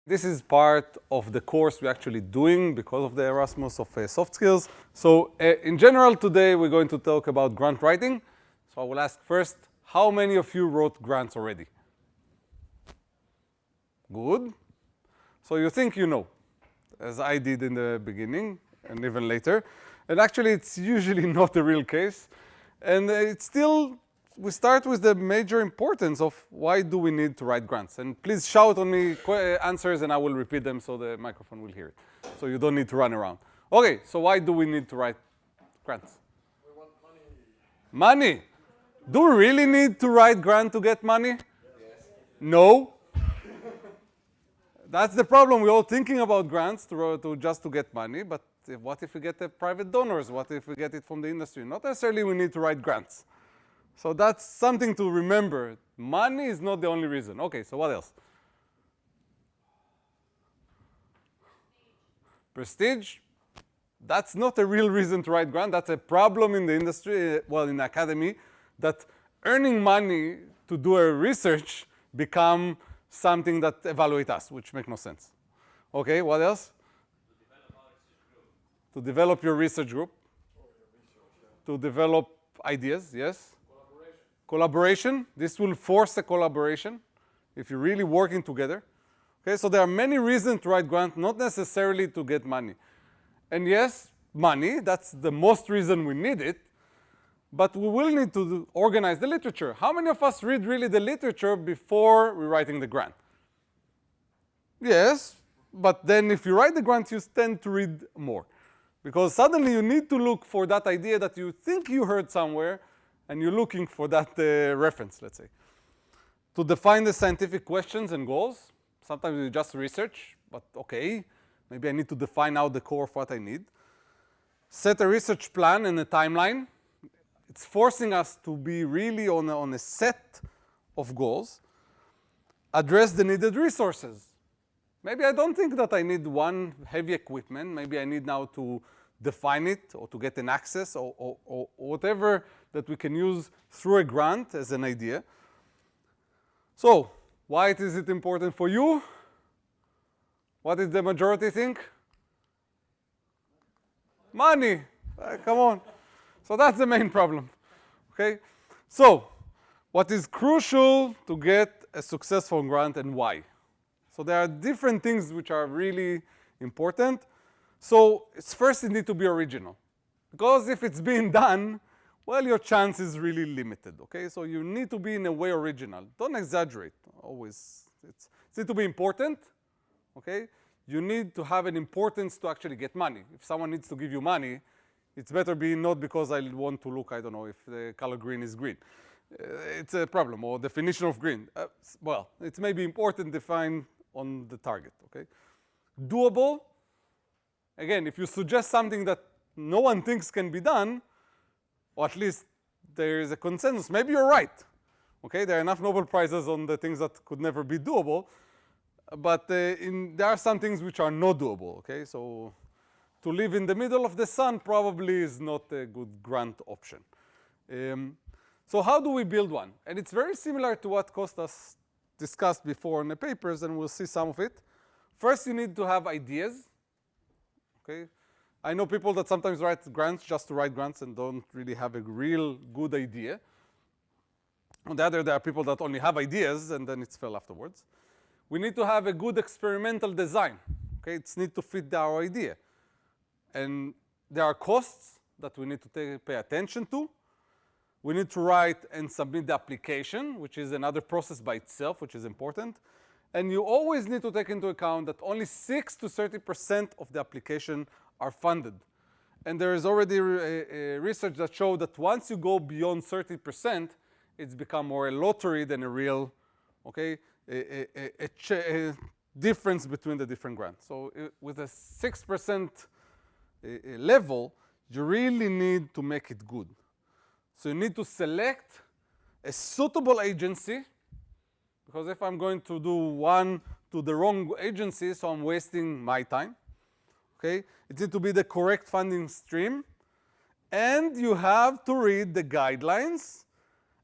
This is part of the course we're actually doing because of the Erasmus of soft skills. So in general, today we're going to talk about grant writing. So I will ask first, how many of you wrote grants already? Good. So you think you know, as I did in the beginning and even later. And actually, it's usually not the real case. And it's still, we start with the major importance of why do we need to write grants. And please shout on me answers and I will repeat them so the microphone will hear it. So you don't need to run around. Okay, so why do we need to write grants? We want money. Money. Do we really need to write grant to get money? Yes. No. That's the problem. We're all thinking about grants just to get money, but what if we get the private donors? What if we get it from the industry? Not necessarily we need to write grants. So that's something to remember. Money is not the only reason. Okay, so what else? Prestige. That's not a real reason to write grant. That's a problem in the industry, well, in the academy, that earning money to do a research become something that evaluate us, which makes no sense. Okay, what else? To develop your research group. To develop ideas, yes? Collaboration. This will force a collaboration if you're really working together. Okay, so there are many reasons to write grant, not necessarily to get money. And yes, money, that's the most reason we need it. But we will need to organize the literature. How many of us read really the literature before we're writing the grant? Yes, but then if you write the grant, you tend to read more. Because suddenly you need to look for that idea that you think you heard somewhere, and you're looking for that reference, let's say. To define the scientific questions and goals, sometimes you just research, but okay, maybe I need to define out the core of what I need. Set a research plan and a timeline. It's forcing us to be really on a set of goals. Address the needed resources. Maybe I don't think that I need one heavy equipment. Maybe I need now to define it or to get an access or whatever that we can use through a grant as an idea. So, why is it important for you? What did the majority think? Money. Come on. So that's the main problem. Okay? So, what is crucial to get a successful grant and why? So there are different things which are really important. So first it needs to be original. Because if it's being done, well, your chance is really limited. Okay? So you need to be in a way original. Don't exaggerate always. It needs to be important. Okay? You need to have an importance to actually get money. If someone needs to give you money, it's better be not because I want to look, I don't know, if the color green is green. It's a problem, or definition of green. Well, it's maybe important to define on the target, okay? Doable. Again, if you suggest something that no one thinks can be done, or at least there is a consensus, maybe you're right. Okay, there are enough Nobel Prizes on the things that could never be doable, but there are some things which are not doable, okay? So to live in the middle of the sun probably is not a good grant option. So how do we build one? And it's very similar to what Kostas discussed before in the papers, and we'll see some of it. First, you need to have ideas. Okay? I know people that sometimes write grants just to write grants and don't really have a real good idea. On the other, there are people that only have ideas and then it's fell afterwards. We need to have a good experimental design. Okay? It needs to fit our idea. And there are costs that we need to pay attention to. We need to write and submit the application, which is another process by itself, which is important. And you always need to take into account that only 6 to 30% of the application are funded. And there is already research that shows that once you go beyond 30%, it's become more a lottery than a real, okay, a difference between the different grants. So with a 6% level, you really need to make it good. So you need to select a suitable agency, because if I'm going to do one to the wrong agency, so I'm wasting my time. Okay? It needs to be the correct funding stream, and you have to read the guidelines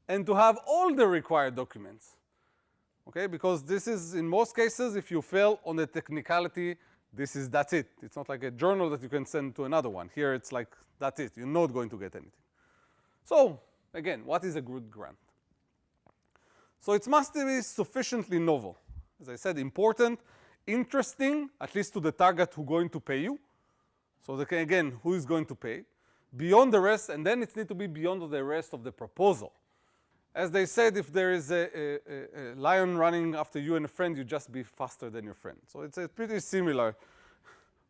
and to have all the required documents. Okay, because this is, in most cases, if you fail on the technicality, that's it. It's not like a journal that you can send to another one. Here it's like, that's it. You're not going to get anything. So, again, what is a good grant? So it must be sufficiently novel. As I said, important, interesting, at least to the target who's going to pay you. So again, who is going to pay? Beyond the rest, and then it needs to be beyond the rest of the proposal. As they said, if there is a lion running after you and a friend, you just be faster than your friend. So it's pretty similar.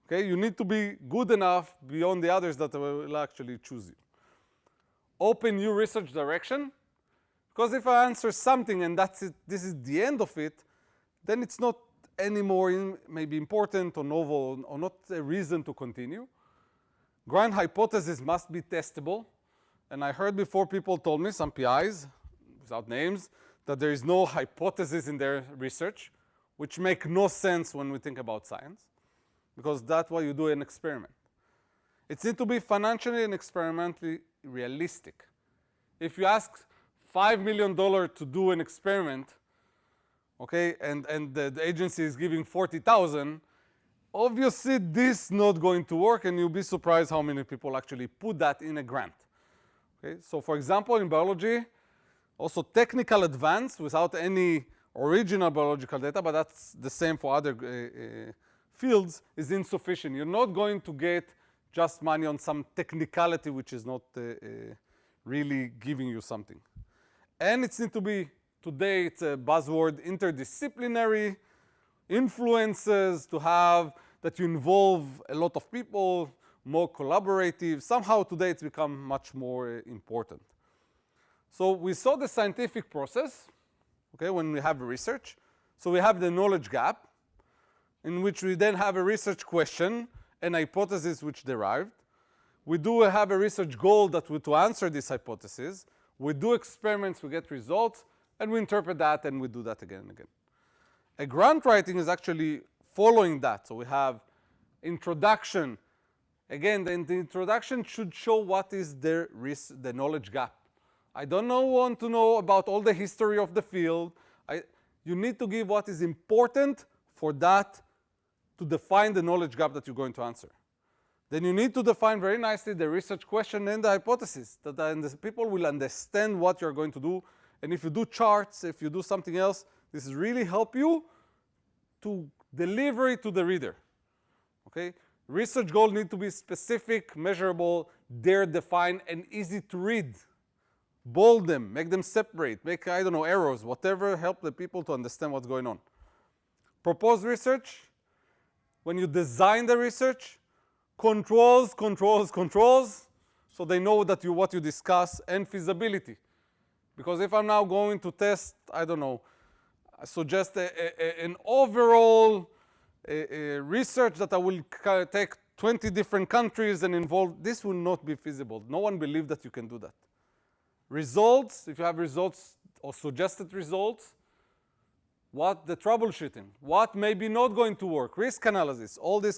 Okay, you need to be good enough beyond the others that will actually choose you. Open new research direction, because if I answer something and that's it, this is the end of it, then it's not anymore maybe important or novel or not a reason to continue. Grant hypothesis must be testable. And I heard before people told me, some PIs, without names, that there is no hypothesis in their research, which make no sense when we think about science, because that's why you do an experiment. It needs to be financially and experimentally realistic. If you ask $5 million to do an experiment, okay, and the agency is giving 40,000, obviously this is not going to work, and you'll be surprised how many people actually put that in a grant. Okay, so for example, in biology, also technical advance without any original biological data, but that's the same for other fields, is insufficient. You're not going to get just money on some technicality which is not really giving you something. And it needs to be, today it's a buzzword, interdisciplinary, influences to have that you involve a lot of people, more collaborative. Somehow today it's become much more important. So we saw the scientific process, okay, when we have research. So we have the knowledge gap, in which we then have a research question and hypothesis which derived. We do have a research goal that we to answer this hypothesis. We do experiments, we get results, and we interpret that, and we do that again and again. A grant writing is actually following that. So we have introduction. Again, the introduction should show what is the knowledge gap. I don't want to know about all the history of the field. You need to give what is important for that to define the knowledge gap that you're going to answer. Then you need to define very nicely the research question and the hypothesis, that the people will understand what you're going to do. And if you do charts, if you do something else, this is really help you to deliver it to the reader. Okay? Research goals need to be specific, measurable, dare define, and easy to read. Bold them, make them separate, make, I don't know, arrows, whatever, help the people to understand what's going on. Propose research. When you design the research, controls, so they know that what you discuss, and feasibility. Because if I'm now going to test, I don't know, I suggest an overall research that I will take 20 different countries and involve, this will not be feasible. No one believes that you can do that. Results, if you have results or suggested results, what the troubleshooting, what may be not going to work, risk analysis, all this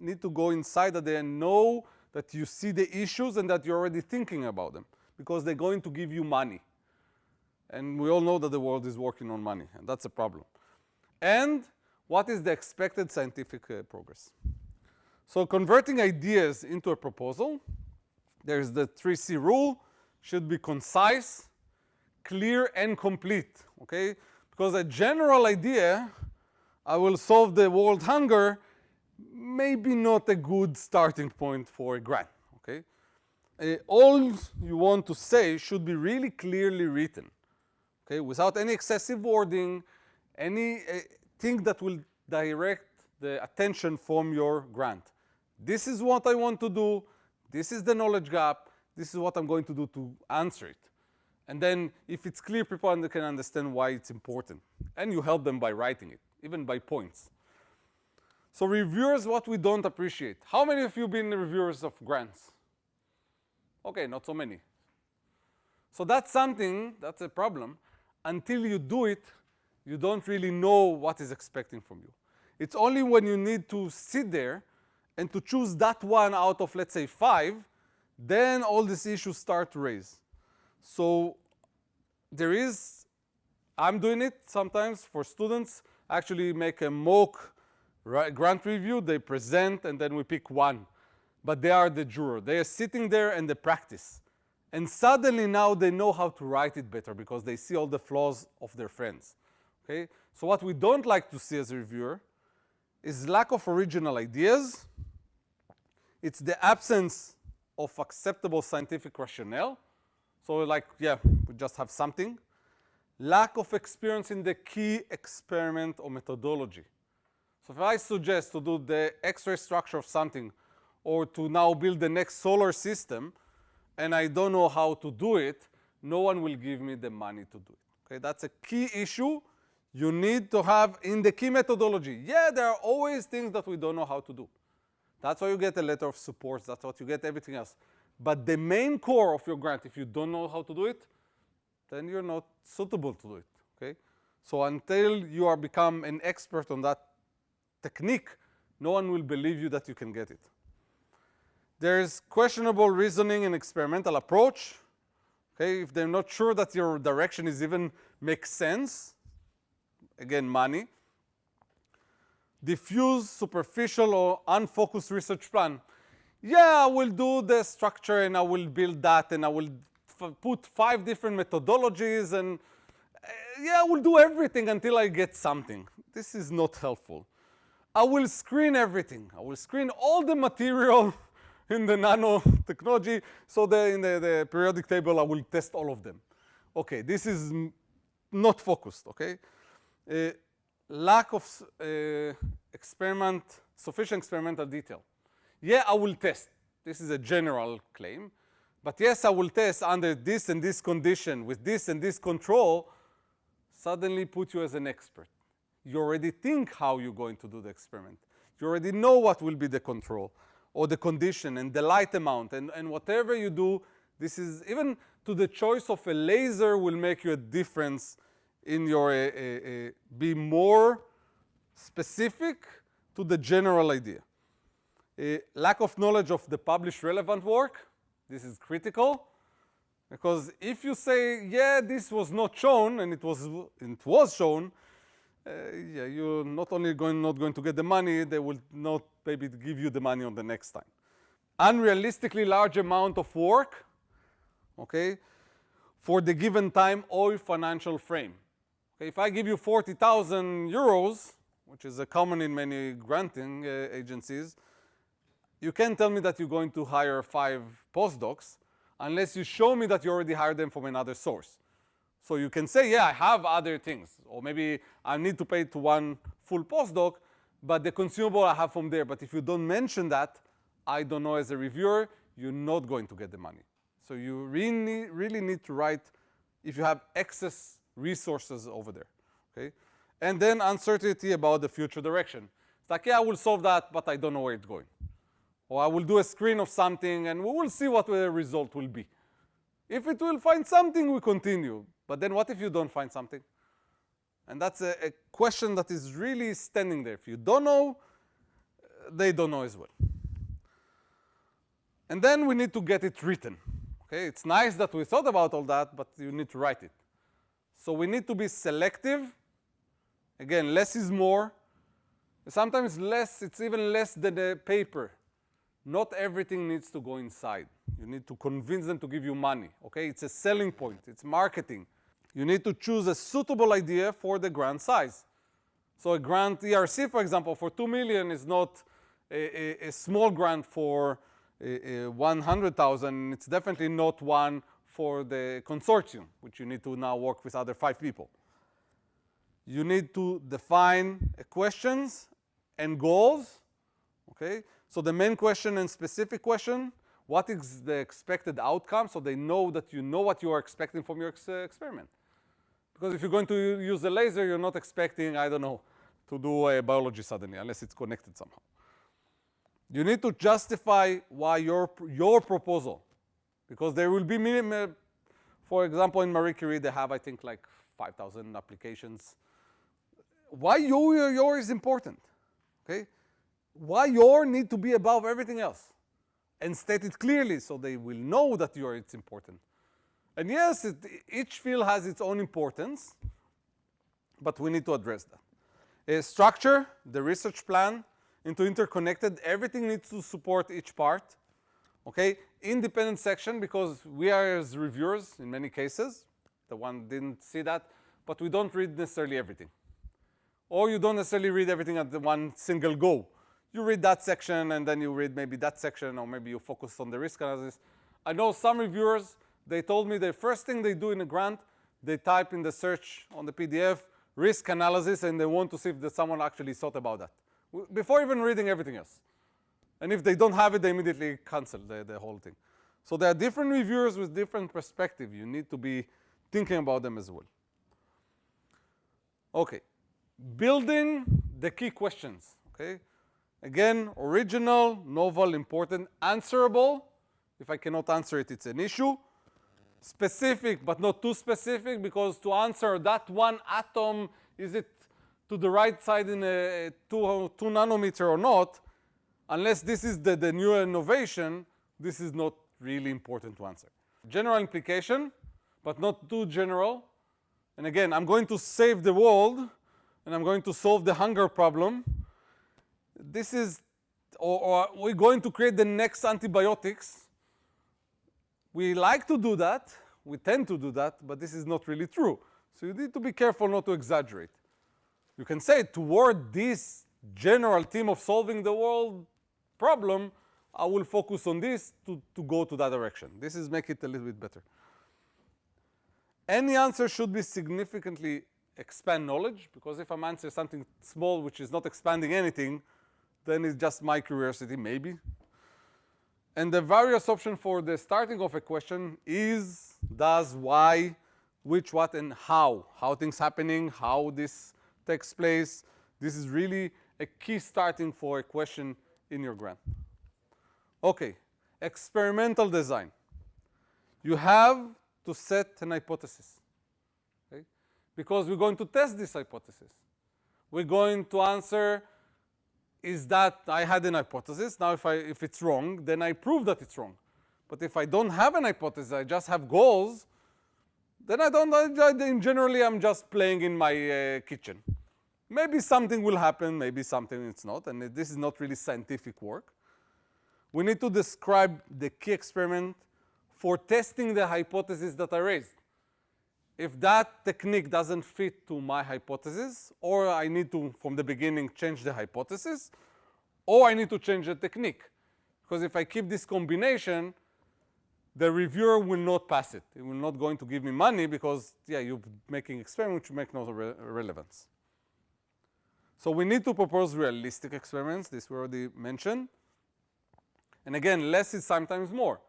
need to go inside of there and know that you see the issues and that you're already thinking about them, because they're going to give you money. And we all know that the world is working on money, and that's a problem. And what is the expected scientific progress? So converting ideas into a proposal, there's the 3C rule. Should be concise, clear, and complete, okay? Because a general idea, I will solve the world hunger, maybe not a good starting point for a grant, okay? All you want to say should be really clearly written, okay? Without any excessive wording, anything that will direct the attention from your grant. This is what I want to do, this is the knowledge gap, this is what I'm going to do to answer it. And then if it's clear, people can understand why it's important. And you help them by writing it, even by points. So reviewers, what we don't appreciate. How many of you have been reviewers of grants? Okay, not so many. So that's something, that's a problem. Until you do it, you don't really know what is expecting from you. It's only when you need to sit there and to choose that one out of, let's say, 5, then all these issues start to raise. So there is I'm doing it sometimes for students. Actually make a mock grant review. They present, and then we pick one. But they are the juror. They are sitting there and they practice. And suddenly now they know how to write it better because they see all the flaws of their friends. Okay? So what we don't like to see as a reviewer is lack of original ideas. It's the absence of acceptable scientific rationale. So like, yeah, we just have something. Lack of experience in the key experiment or methodology. So if I suggest to do the X-ray structure of something or to now build the next solar system, and I don't know how to do it, no one will give me the money to do it. Okay, that's a key issue you need to have in the key methodology. Yeah, there are always things that we don't know how to do. That's why you get a letter of support. That's what you get everything else. But the main core of your grant, if you don't know how to do it, then you're not suitable to do it. Okay? So until you are become an expert on that technique, no one will believe you that you can get it. There's questionable reasoning and experimental approach. Okay? If they're not sure that your direction is even makes sense, again, money. Diffuse, superficial, or unfocused research plan. Yeah, I will do the structure and I will build that and I will put 5 different methodologies and yeah, I will do everything until I get something. This is not helpful. I will screen everything. I will screen all the material in the nanotechnology. So in the periodic table, I will test all of them. Okay, this is not focused, okay? Lack of sufficient experimental detail. Yeah, I will test. This is a general claim. But yes, I will test under this and this condition with this and this control, suddenly put you as an expert. You already think how you're going to do the experiment. You already know what will be the control or the condition and the light amount. And whatever you do, this is even to the choice of a laser will make you a difference in your be more specific to the general idea. Lack of knowledge of the published relevant work. This is critical because if you say, yeah, this was not shown and it was shown, yeah, you're not only not going to get the money, they will not maybe give you the money on the next time. Unrealistically large amount of work, okay, for the given time or financial frame. Okay, if I give you 40,000 euros, which is common in many granting agencies, you can't tell me that you're going to hire 5 postdocs unless you show me that you already hired them from another source. So you can say, yeah, I have other things. Or maybe I need to pay to one full postdoc, but the consumable I have from there. But if you don't mention that, I don't know as a reviewer, you're not going to get the money. So you really need to write if you have excess resources over there. Okay? And then uncertainty about the future direction. It's like, yeah, I will solve that, but I don't know where it's going. Or I will do a screen of something, and we will see what the result will be. If it will find something, we continue. But then what if you don't find something? And that's a question that is really standing there. If you don't know, they don't know as well. And then we need to get it written. Okay? It's nice that we thought about all that, but you need to write it. So we need to be selective. Again, less is more. Sometimes less, it's even less than the paper. Not everything needs to go inside. You need to convince them to give you money. Okay? It's a selling point. It's marketing. You need to choose a suitable idea for the grant size. So a grant ERC, for example, for 2 million is not a small grant for 100,000. It's definitely not one for the consortium, which you need to now work with other 5 people. You need to define questions and goals. Okay? So the main question and specific question, what is the expected outcome? So they know that you know what you are expecting from your experiment. Because if you're going to use a laser, you're not expecting, I don't know, to do a biology suddenly, unless it's connected somehow. You need to justify why your proposal. Because there will be minimum, for example, in Marie Curie, they have, I think, like 5,000 applications. Why your is important? Okay? Why your need to be above everything else? And state it clearly so they will know that it's important. And yes, each field has its own importance. but we need to address that. Structure the research plan into interconnected. Everything needs to support each part. Okay, independent section, because we are as reviewers in many cases. The one didn't see that, but we don't read necessarily everything. Or you don't necessarily read everything at the one single go. You read that section, and then you read maybe that section, or maybe you focus on the risk analysis. I know some reviewers, they told me the first thing they do in a grant, they type in the search on the PDF, risk analysis, and they want to see if someone actually thought about that, before even reading everything else. And if they don't have it, they immediately cancel the whole thing. So there are different reviewers with different perspective. You need to be thinking about them as well. Okay, building the key questions. Okay, again, original, novel, important, answerable. If I cannot answer it, it's an issue. Specific, but not too specific, because to answer that one atom, is it to the right side in a 2 nanometer or not, unless this is the new innovation, this is not really important to answer. General implication, but not too general. And again, I'm going to save the world, and I'm going to solve the hunger problem. This is, or we're going to create the next antibiotics. We like to do that. We tend to do that, but this is not really true. So you need to be careful not to exaggerate. You can say toward this general theme of solving the world problem, I will focus on this to go to that direction. This is make it a little bit better. Any answer should be significantly expand knowledge, because if I'm answering something small which is not expanding anything, then it's just my curiosity, maybe. And the various option for the starting of a question is, does, why, which, what, and how. How things happening, how this takes place. This is really a key starting for a question in your grant. Okay, experimental design. You have to set an hypothesis, okay? Because we're going to test this hypothesis. We're going to answer, is that I had an hypothesis. Now if it's wrong, then I prove that it's wrong. But if I don't have an hypothesis, I just have goals, then generally I'm just playing in my kitchen. Maybe something will happen, maybe something it's not, and this is not really scientific work. We need to describe the key experiment for testing the hypothesis that I raised. If that technique doesn't fit to my hypothesis, or I need to, from the beginning, change the hypothesis, or I need to change the technique. Because if I keep this combination, the reviewer will not pass it. It will not going to give me money because, yeah, you're making experiments which make no relevance. So we need to propose realistic experiments. This we already mentioned. And again, less is sometimes more.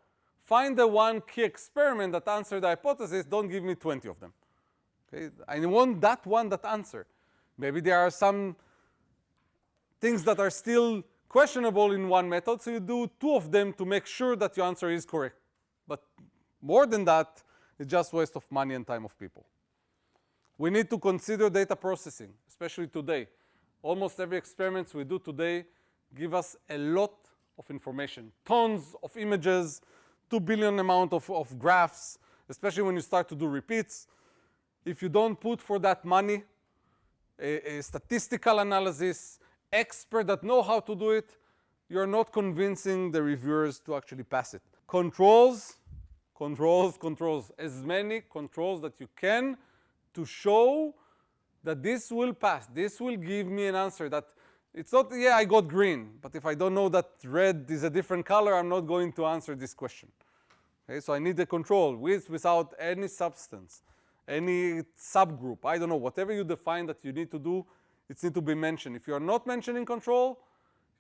Find the one key experiment that answers the hypothesis. Don't give me 20 of them. Okay? I want that one that answer. Maybe there are some things that are still questionable in one method, so you do 2 of them to make sure that your answer is correct. But more than that, it's just waste of money and time of people. We need to consider data processing, especially today. Almost every experiment we do today give us a lot of information, tons of images, 2 billion amount of graphs, especially when you start to do repeats. If you don't put for that money, a statistical analysis, expert that know how to do it, you're not convincing the reviewers to actually pass it. Controls, controls, controls. As many controls that you can to show that this will pass. This will give me an answer that it's not, yeah, I got green, but if I don't know that red is a different color, I'm not going to answer this question. Okay, so I need the control without any substance, any subgroup. I don't know, whatever you define that you need to do, it needs to be mentioned. If you're not mentioning control,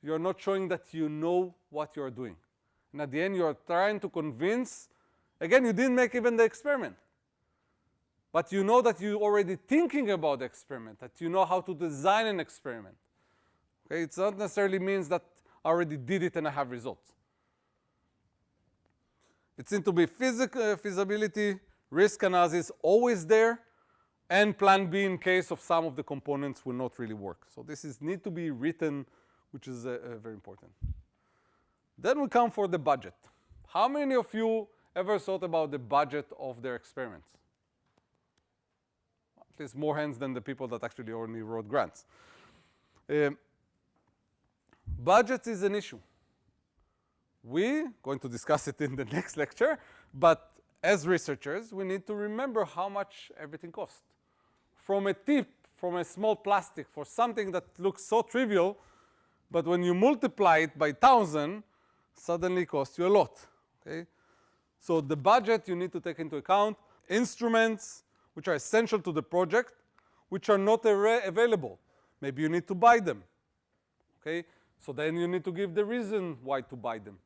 you're not showing that you know what you're doing. And at the end, you're trying to convince, again, you didn't make even the experiment. But you know that you're already thinking about the experiment, that you know how to design an experiment. Okay, it not necessarily means that I already did it and I have results. It needs to be feasibility, risk analysis always there, and plan B in case of some of the components will not really work. So this need to be written, which is very important. Then we come for the budget. How many of you ever thought about the budget of their experiments? At least more hands than the people that actually only wrote grants. Budget is an issue. We're going to discuss it in the next lecture, but as researchers, we need to remember how much everything costs. From a tip, from a small plastic, for something that looks so trivial, but when you multiply it by 1,000, suddenly costs you a lot. Okay? So the budget you need to take into account. Instruments which are essential to the project, which are not available. Maybe you need to buy them. Okay? So then you need to give the reason why to buy them.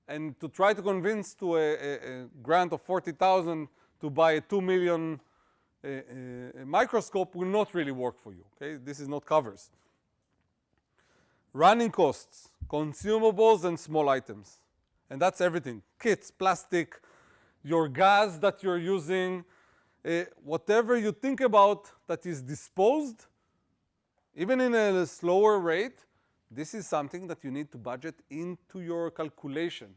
And to try to convince to a grant of 40,000 to buy a 2 million microscope will not really work for you. Okay? This is not covers. Running costs, consumables and small items. And that's everything. Kits, plastic, your gas that you're using, whatever you think about that is disposed, even in a slower rate, this is something that you need to budget into your calculation.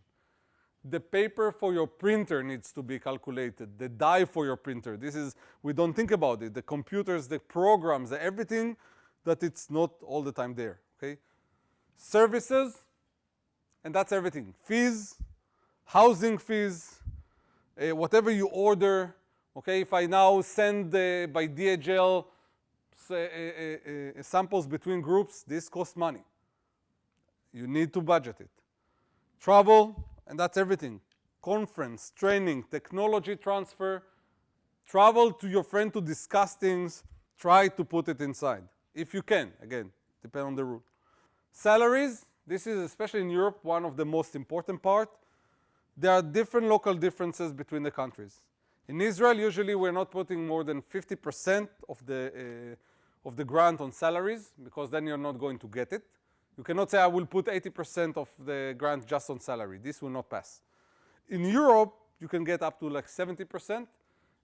The paper for your printer needs to be calculated. The die for your printer. This is, we don't think about it. The computers, the programs, everything that it's not all the time there. Okay? Services, and that's everything. Fees, housing fees, whatever you order. Okay? If I now send by DHL samples between groups, this costs money. You need to budget it. Travel, and that's everything. Conference, training, technology transfer. Travel to your friend to discuss things. Try to put it inside. If you can, again, depend on the rule. Salaries, this is especially in Europe one of the most important part. There are different local differences between the countries. In Israel, usually we're not putting more than 50% of the grant on salaries, because then you're not going to get it. You cannot say, I will put 80% of the grant just on salary. This will not pass. In Europe, you can get up to like 70%.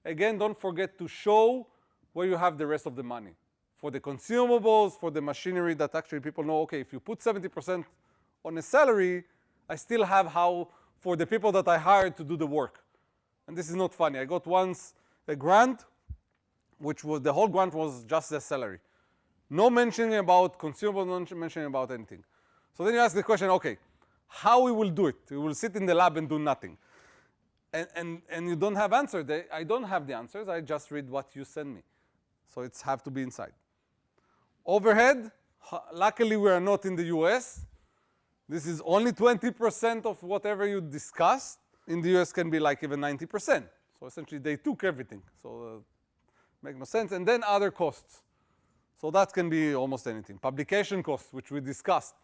Again, don't forget to show where you have the rest of the money. For the consumables, for the machinery that actually people know, okay, if you put 70% on a salary, I still have how for the people that I hired to do the work. And this is not funny. I got once a grant, which was, the whole grant was just the salary. No mentioning about consumables, no mentioning about anything. So then you ask the question, okay, how we will do it? We will sit in the lab and do nothing. And you don't have answers. I don't have the answers. I just read what you send me. So it's have to be inside. Overhead, luckily we are not in the US. This is only 20% of whatever you discussed. In the US can be like even 90%. So essentially they took everything. So make no sense. And then other costs. So that can be almost anything. Publication costs, which we discussed.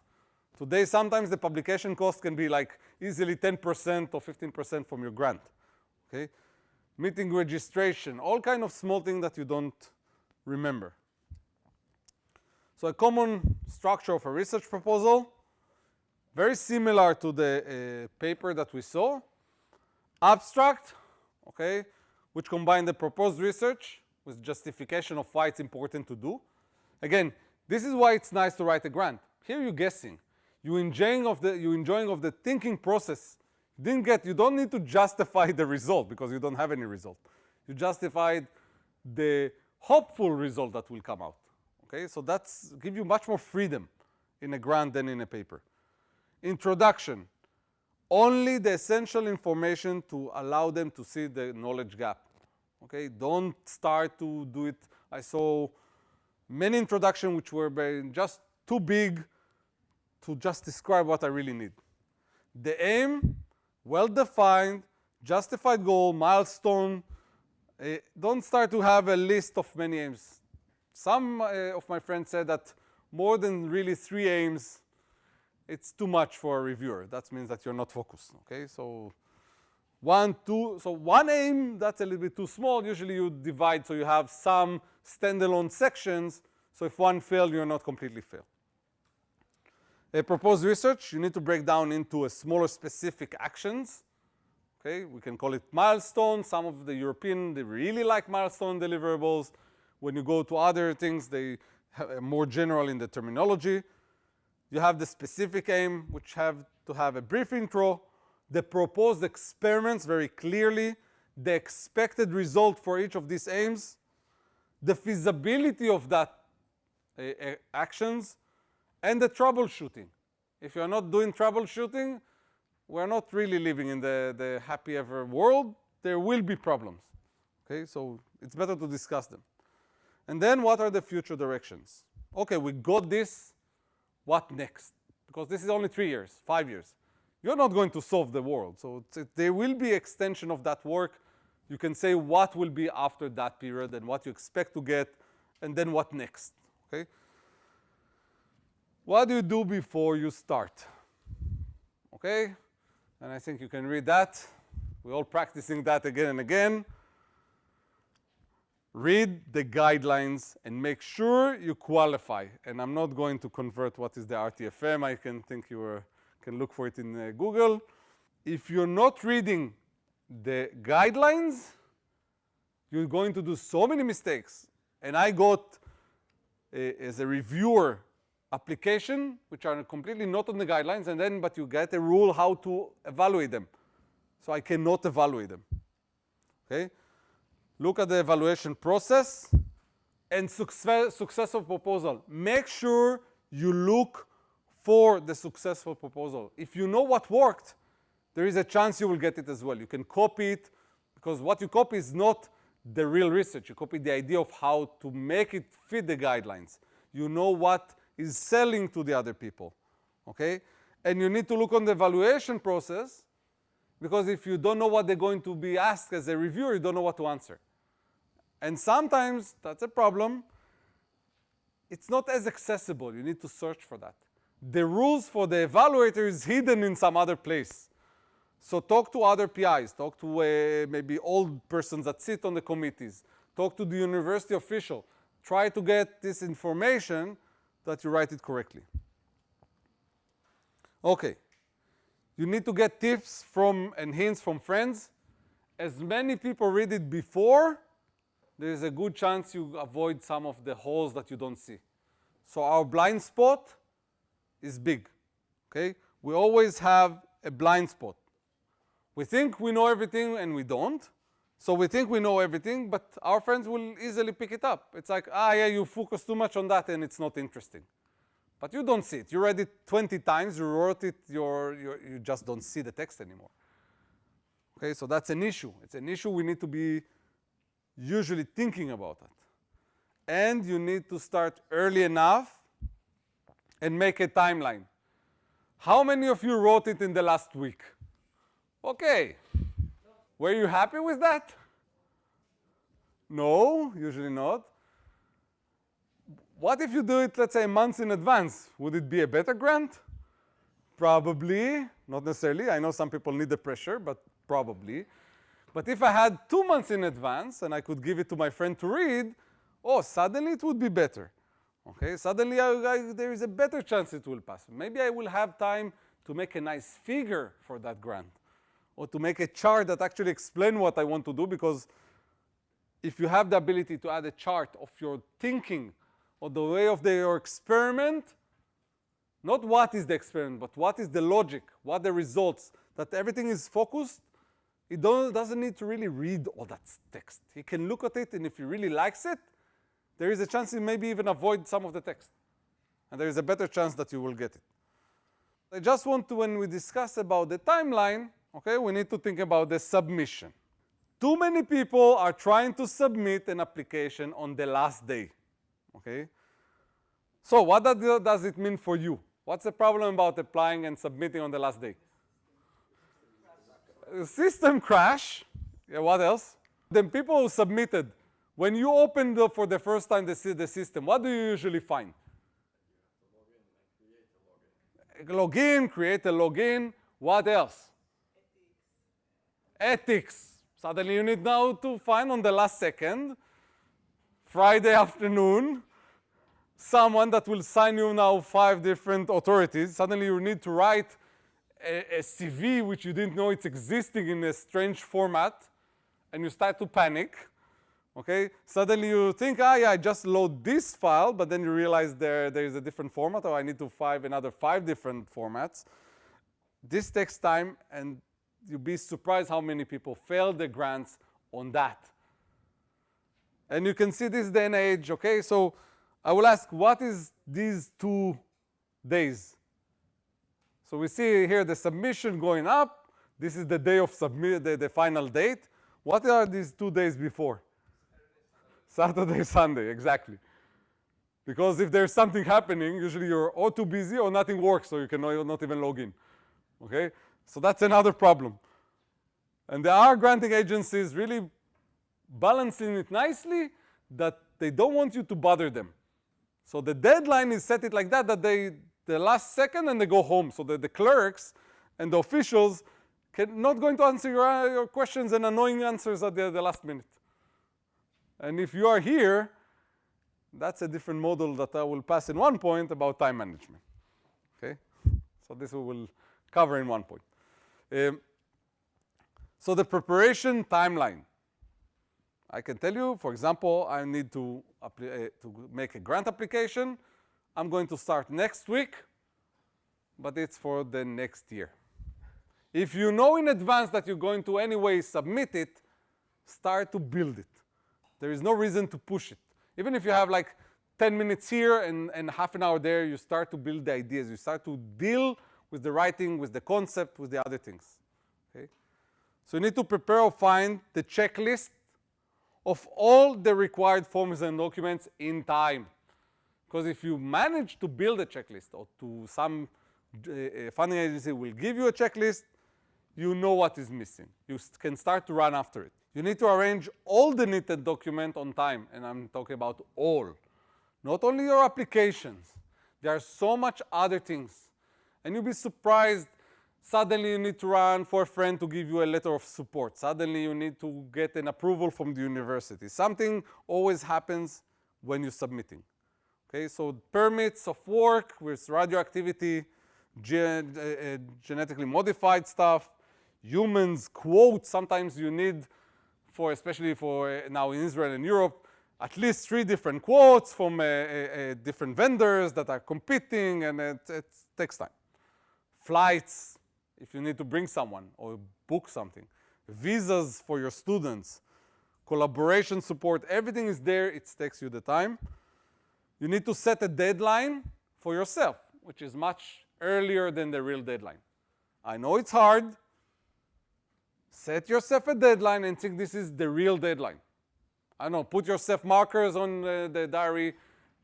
Today, sometimes the publication cost can be like easily 10% or 15% from your grant. Okay? Meeting registration, all kind of small things that you don't remember. So a common structure of a research proposal, very similar to the paper that we saw. Abstract, okay, which combine the proposed research with justification of why it's important to do. Again, this is why it's nice to write a grant. Here you're guessing. You're enjoying of the thinking process. You don't need to justify the result because you don't have any result. You justified the hopeful result that will come out. Okay, so that's give you much more freedom in a grant than in a paper. Introduction. Only the essential information to allow them to see the knowledge gap. Okay, don't start to do it. I saw many introductions which were just too big to just describe what I really need. The aim, well-defined, justified goal, milestone. Don't start to have a list of many aims. Some of my friends said that more than really 3 aims, it's too much for a reviewer. That means that you're not focused. Okay, so 1, 2. So one aim, that's a little bit too small. Usually you divide so you have some standalone sections. So if one failed, you're not completely failed. A proposed research, you need to break down into a smaller specific actions. Okay, we can call it milestones. Some of the European, they really like milestone deliverables. When you go to other things, they are more general in the terminology. You have the specific aim, which have to have a brief intro, the proposed experiments very clearly, the expected result for each of these aims, the feasibility of that actions, and the troubleshooting. If you're not doing troubleshooting, we're not really living in the happy ever world. There will be problems. Okay, so it's better to discuss them. And then what are the future directions? Okay, we got this. What next? Because this is only 3 years, 5 years. You're not going to solve the world. So there will be extension of that work. You can say what will be after that period and what you expect to get, and then what next. Okay? What do you do before you start? Okay? And I think you can read that. We're all practicing that again and again. Read the guidelines and make sure you qualify. And I'm not going to convert what is the RTFM. I can think you can look for it in Google. If you're not reading the guidelines, you're going to do so many mistakes. And I got, as a reviewer, application which are completely not on the guidelines, and then but you get a rule how to evaluate them. So I cannot evaluate them. Okay? Look at the evaluation process and successful proposal. Make sure you look for the successful proposal. If you know what worked, there is a chance you will get it as well. You can copy it, because what you copy is not the real research. You copy the idea of how to make it fit the guidelines. You know what is selling to the other people. Okay? And you need to look on the evaluation process, because if you don't know what they're going to be asked as a reviewer, you don't know what to answer. And sometimes that's a problem. It's not as accessible. You need to search for that. The rules for the evaluator is hidden in some other place. So talk to other PIs. Talk to maybe old persons that sit on the committees. Talk to the university official. Try to get this information that you write it correctly. Okay. You need to get tips from and hints from friends. As many people read it before, there is a good chance you avoid some of the holes that you don't see. So our blind spot is big. Okay? We always have a blind spot. We think we know everything and we don't. So we think we know everything, but our friends will easily pick it up. It's like, yeah, you focus too much on that and it's not interesting. But you don't see it. You read it 20 times, you wrote it, you just don't see the text anymore. Okay, so that's an issue. It's an issue we need to be usually thinking about it. And you need to start early enough and make a timeline. How many of you wrote it in the last week? Okay. Were you happy with that? No, usually not. What if you do it, let's say, months in advance? Would it be a better grant? Probably. Not necessarily. I know some people need the pressure, but probably. But if I had 2 months in advance and I could give it to my friend to read, suddenly it would be better. Okay, suddenly there is a better chance it will pass. Maybe I will have time to make a nice figure for that grant, or to make a chart that actually explains what I want to do, because if you have the ability to add a chart of your thinking or the way of your experiment, not what is the experiment, but what is the logic, what the results, that everything is focused, he doesn't need to really read all that text. He can look at it, and if he really likes it, there is a chance he maybe even avoid some of the text. And there is a better chance that you will get it. I just want to, when we discuss about the timeline, okay, we need to think about the submission. Too many people are trying to submit an application on the last day. Okay? So what does it mean for you? What's the problem about applying and submitting on the last day? System crash. Yeah, what else? The people who submitted, when you open for the first time the system, what do you usually find? Login, create a login. What else? Ethics. Suddenly you need now to find on the last second, Friday afternoon, someone that will sign you now 5 different authorities. Suddenly you need to write a CV which you didn't know it's existing in a strange format, and you start to panic. Okay? Suddenly you think, I just load this file, but then you realize there is a different format, or I need to find another 5 different formats. This takes time, and you'll be surprised how many people fail the grants on that. And you can see this day and age, okay? So I will ask, what is these 2 days? So we see here the submission going up. This is the day of submit, the final date. What are these 2 days before? Saturday, Sunday, exactly. Because if there's something happening, usually you're or too busy or nothing works, so you can not even log in. Okay? So that's another problem. And there are granting agencies really balancing it nicely that they don't want you to bother them. So the deadline is set it like that, that the last second and they go home. So that the clerks and the officials not going to answer your questions and annoying answers at the last minute. And if you are here, that's a different model that I will pass in one point about time management. Okay? So this we will cover in one point. So the preparation timeline. I can tell you, for example, I need to make a grant application. I'm going to start next week, but it's for the next year. If you know in advance that you're going to anyway submit it, start to build it. There is no reason to push it. Even if you have like 10 minutes here and half an hour there, you start to build the ideas. You start to deal with the writing, with the concept, with the other things. Okay? So you need to prepare or find the checklist of all the required forms and documents in time. Because if you manage to build a checklist, or to some funding agency will give you a checklist, you know what is missing. You can start to run after it. You need to arrange all the needed document on time, and I'm talking about all. Not only your applications. There are so much other things. And you'll be surprised, suddenly you need to run for a friend to give you a letter of support. Suddenly you need to get an approval from the university. Something always happens when you're submitting. Okay, so permits of work with radioactivity, genetically modified stuff, humans, quotes, sometimes you need, especially for now in Israel and Europe, at least 3 different quotes from different vendors that are competing, and it takes time. Flights, if you need to bring someone or book something. Visas for your students. Collaboration support, everything is there, it takes you the time. You need to set a deadline for yourself, which is much earlier than the real deadline. I know it's hard. Set yourself a deadline and think this is the real deadline. I don't know, put yourself markers on the diary.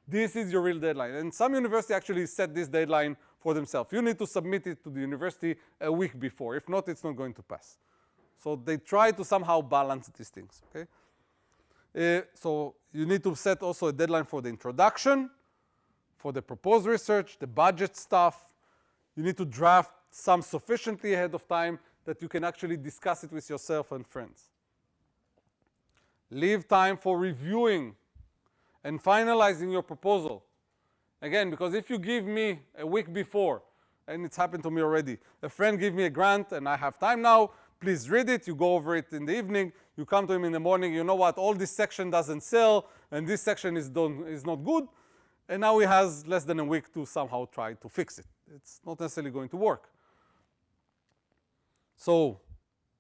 This is your real deadline. And some universities actually set this deadline for themselves. You need to submit it to the university a week before. If not, it's not going to pass. So they try to somehow balance these things. Okay? So you need to set also a deadline for the introduction, for the proposed research, the budget stuff. You need to draft some sufficiently ahead of time that you can actually discuss it with yourself and friends. Leave time for reviewing and finalizing your proposal. Again, because if you give me a week before, and it's happened to me already, a friend give me a grant and I have time now, please read it, you go over it in the evening, you come to him in the morning, you know what, all this section doesn't sell, and this section is not good, and now he has less than a week to somehow try to fix it. It's not necessarily going to work. So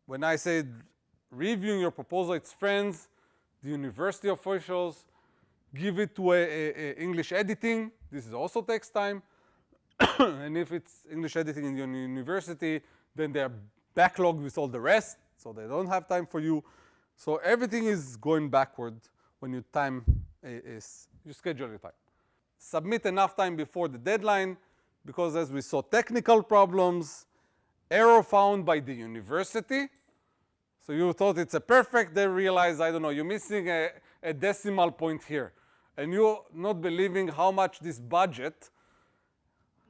when I say reviewing your proposal, it's friends, the university officials, give it to a English editing. This also takes time. And if it's English editing in your university, then they're backlogged with all the rest, so they don't have time for you. So everything is going backward when you schedule your time. Submit enough time before the deadline, because as we saw, technical problems, error found by the university. So you thought it's a perfect, they realize, I don't know, you're missing a decimal point here. And you're not believing how much this budget,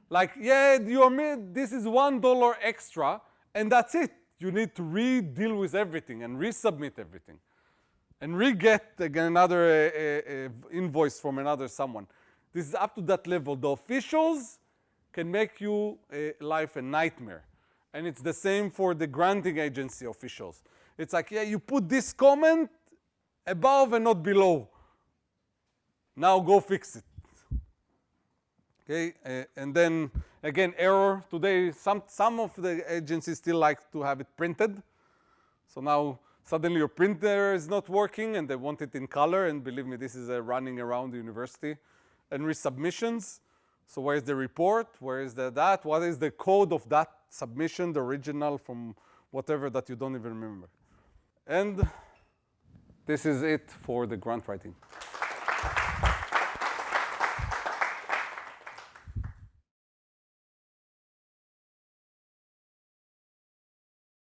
like, yeah, this is $1 extra, and that's it. You need to re-deal with everything and resubmit everything. And re-get again another invoice from another someone. This is up to that level. The officials can make you life a nightmare. And it's the same for the granting agency officials. It's like, yeah, you put this comment above and not below. Now go fix it. Okay, and then again, error. Today, some of the agencies still like to have it printed. So now suddenly your printer is not working and they want it in color, and believe me, this is running around the university. And resubmissions. So where is the report? Where is that? What is the code of that submission, the original from whatever that you don't even remember? And this is it for the grant writing.